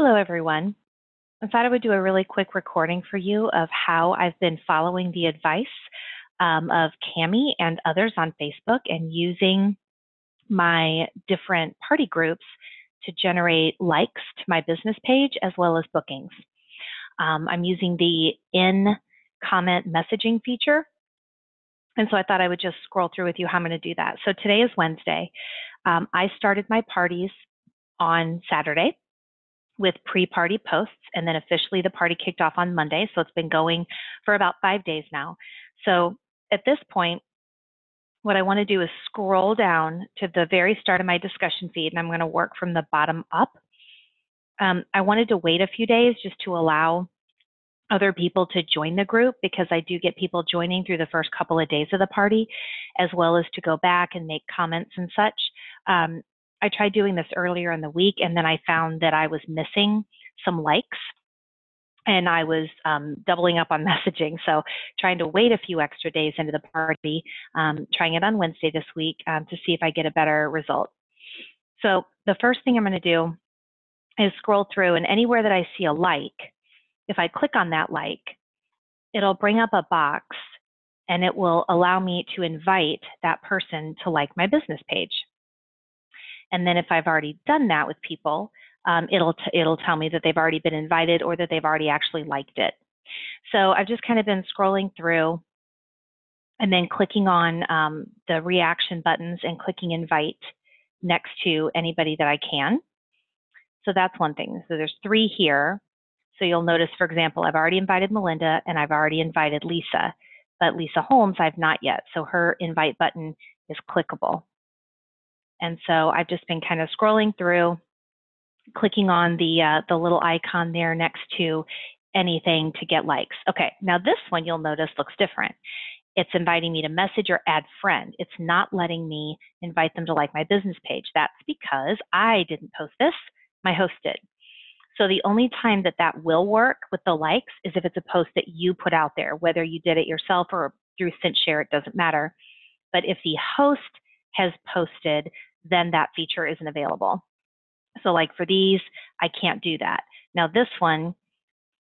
Hello, everyone. I thought I would do a really quick recording for you of how I've been following the advice of Cami and others on Facebook and using my different party groups to generate likes to my business page as well as bookings. I'm using the in-comment messaging feature. And so I thought I would just scroll through with you how I'm going to do that. So today is Wednesday. I started my parties on Saturday with pre-party posts, and then officially the party kicked off on Monday. So it's been going for about 5 days now. So at this point, what I want to do is scroll down to the very start of my discussion feed, and I'm going to work from the bottom up. I wanted to wait a few days just to allow other people to join the group, because I do get people joining through the first couple of days of the party, as well as to go back and make comments and such. I tried doing this earlier in the week, and then I found that I was missing some likes, and I was doubling up on messaging. So trying to wait a few extra days into the party, trying it on Wednesday this week to see if I get a better result. So the first thing I'm going to do is scroll through, and anywhere that I see a like, if I click on that like, it'll bring up a box, and it will allow me to invite that person to like my business page. And then if I've already done that with people, it'll tell me that they've already been invited or that they've already actually liked it. So I've just kind of been scrolling through and then clicking on the reaction buttons and clicking invite next to anybody that I can. So that's one thing. So there's 3 here. So you'll notice, for example, I've already invited Melinda and I've already invited Lisa, but Lisa Holmes I've not yet. So her invite button is clickable. And so I've just been kind of scrolling through, clicking on the little icon there next to anything to get likes. Okay, now this one you'll notice looks different. It's inviting me to message or add friend. It's not letting me invite them to like my business page. That's because I didn't post this, my host did. So the only time that that will work with the likes is if it's a post that you put out there, whether you did it yourself or through ScentShare, it doesn't matter. But if the host has posted, then that feature isn't available. So like for these, I can't do that. Now this one,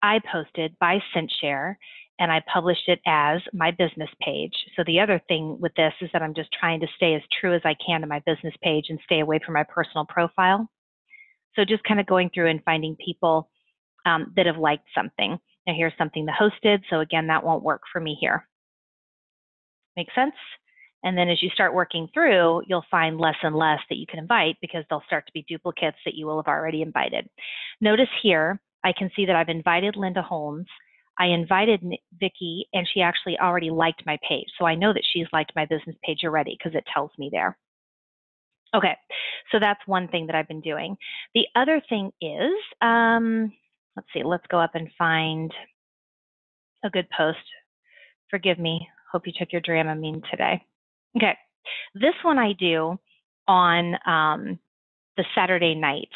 I posted by ScentShare, and I published it as my business page. So the other thing with this is that I'm just trying to stay as true as I can to my business page and stay away from my personal profile. So just kind of going through and finding people that have liked something. Now here's something the host did, so again, that won't work for me here. Make sense? And then as you start working through, you'll find less and less that you can invite, because they'll start to be duplicates that you will have already invited. Notice here, I can see that I've invited Linda Holmes. I invited Vicki, and she actually already liked my page. So I know that she's liked my business page already because it tells me there. Okay, so that's one thing that I've been doing. The other thing is, let's see, let's go up and find a good post. Forgive me, hope you took your Dramamine today. Okay, this one I do on the Saturday night,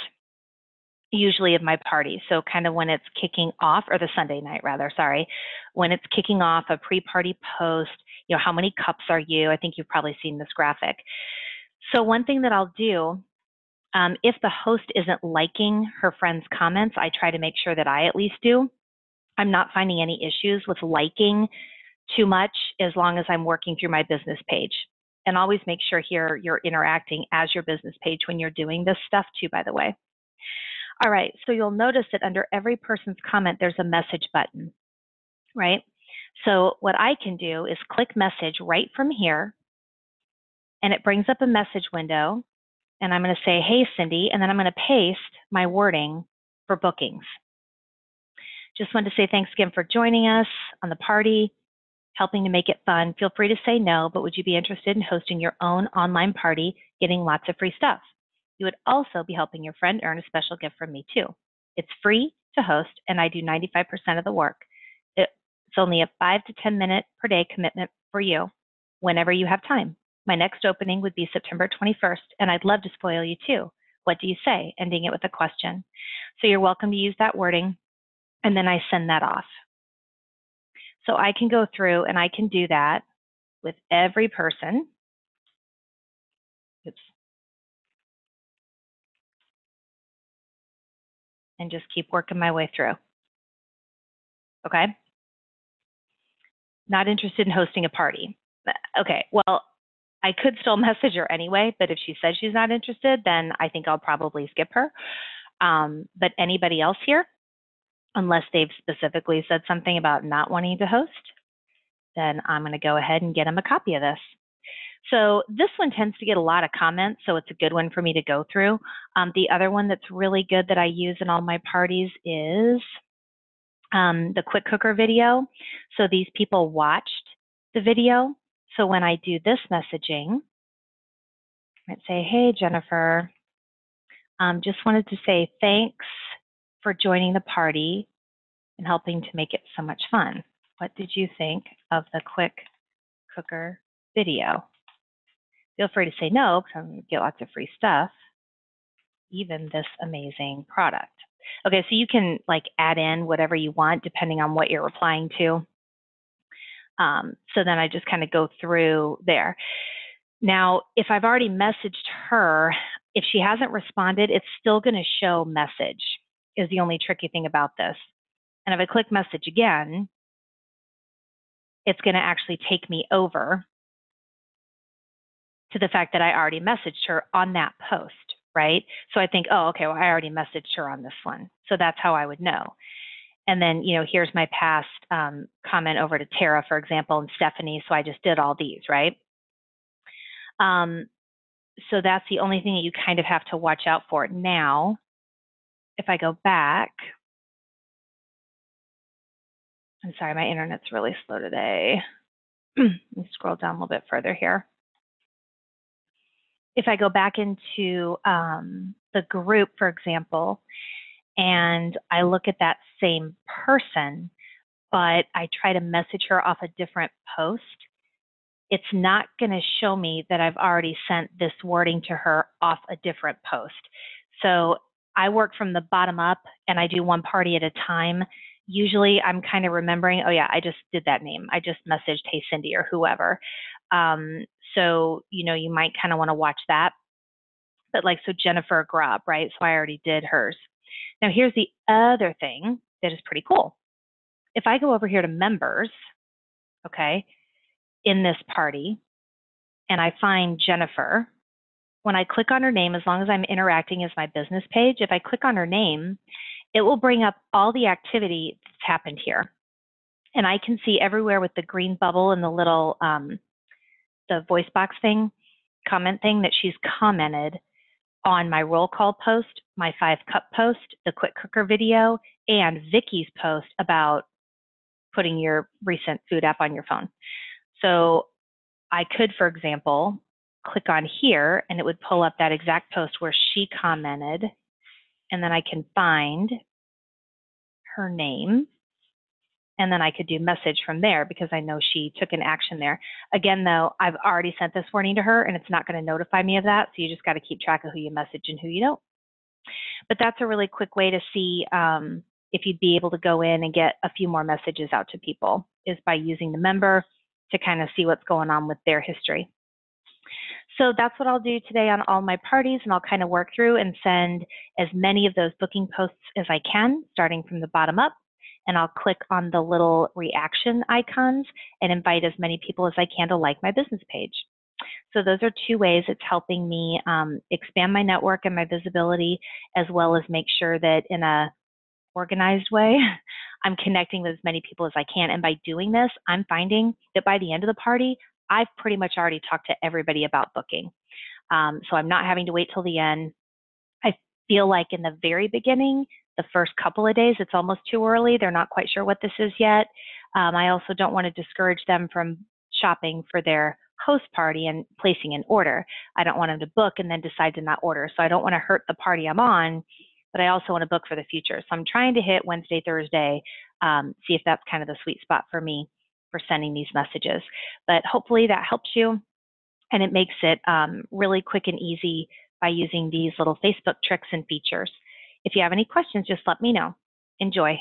usually of my party. So kind of when it's kicking off, or the Sunday night rather, sorry, when it's kicking off a pre-party post, you know, how many cups are you? I think you've probably seen this graphic. So one thing that I'll do, if the host isn't liking her friend's comments, I try to make sure that I at least do. I'm not finding any issues with liking too much as long as I'm working through my business page. And always make sure here you're interacting as your business page when you're doing this stuff too, by the way. All right, so you'll notice that under every person's comment, there's a message button, right? So what I can do is click message right from here, and it brings up a message window, and I'm going to say, hey, Cindy, and then I'm going to paste my wording for bookings. Just wanted to say thanks again for joining us on the party, helping to make it fun. Feel free to say no, but would you be interested in hosting your own online party, getting lots of free stuff? You would also be helping your friend earn a special gift from me too. It's free to host, and I do 95% of the work. It's only a 5 to 10 minute per day commitment for you whenever you have time. My next opening would be September 21st, and I'd love to spoil you too. What do you say? Ending it with a question. So you're welcome to use that wording, and then I send that off. So I can go through and I can do that with every person. Oops. and just keep working my way through. Okay? Not interested in hosting a party. Okay, well, I could still message her anyway, but if she says she's not interested, then I think I'll probably skip her. But anybody else here, unless they've specifically said something about not wanting to host, then I'm going to go ahead and get them a copy of this. So this one tends to get a lot of comments, so it's a good one for me to go through. The other one that's really good that I use in all my parties is the quick cooker video. So these people watched the video. So when I do this messaging, I might say, hey, Jennifer, just wanted to say thanks for joining the party and helping to make it so much fun. What did you think of the quick cooker video? Feel free to say no, because I'm going to get lots of free stuff, even this amazing product. Okay, so you can like add in whatever you want depending on what you're replying to. So then I just kind of go through there. Now, if I've already messaged her, if she hasn't responded, it's still going to show message, is the only tricky thing about this. And if I click message again, it's going to actually take me over to the fact that I already messaged her on that post, right? So I think, oh, okay, well, I already messaged her on this one. So that's how I would know. And then, you know, here's my past comment over to Tara, for example, and Stephanie. So I just did all these, right? So that's the only thing that you kind of have to watch out for. Now, if I go back, I'm sorry, my internet's really slow today. Let me scroll down a little bit further here. If I go back into the group, for example, and I look at that same person, but I try to message her off a different post, it's not going to show me that I've already sent this wording to her off a different post. So I work from the bottom up and I do one party at a time. Usually I'm kind of remembering, oh yeah, I just did that name. I just messaged, hey, Cindy, or whoever. So, you know, you might kind of want to watch that. But like, so Jennifer Grubb, right? So I already did hers. Now here's the other thing that is pretty cool. If I go over here to members, okay, in this party, and I find Jennifer, when I click on her name, as long as I'm interacting as my business page, if I click on her name, it will bring up all the activity that's happened here. And I can see everywhere with the green bubble and the little, the voice box thing, comment thing, that she's commented on my roll call post, my 5-cup post, the quick cooker video, and Vicky's post about putting your recent food app on your phone. So I could, for example, click on here and it would pull up that exact post where she commented, and then I can find her name, and then I could do message from there because I know she took an action there. Again, though, I've already sent this warning to her and it's not going to notify me of that, so you just got to keep track of who you message and who you don't. But that's a really quick way to see if you'd be able to go in and get a few more messages out to people, is by using the member to kind of see what's going on with their history. So that's what I'll do today on all my parties, and I'll kind of work through and send as many of those booking posts as I can, starting from the bottom up, and I'll click on the little reaction icons and invite as many people as I can to like my business page. So those are 2 ways it's helping me expand my network and my visibility, as well as make sure that in a organized way, I'm connecting with as many people as I can. And by doing this, I'm finding that by the end of the party, I've pretty much already talked to everybody about booking. So I'm not having to wait till the end. I feel like in the very beginning, the first couple of days, it's almost too early. They're not quite sure what this is yet. I also don't want to discourage them from shopping for their host party and placing an order. I don't want them to book and then decide to not order. So I don't want to hurt the party I'm on, but I also want to book for the future. So I'm trying to hit Wednesday, Thursday, see if that's kind of the sweet spot for me for sending these messages. But hopefully that helps you, and it makes it really quick and easy by using these little Facebook tricks and features. If you have any questions, just let me know. Enjoy.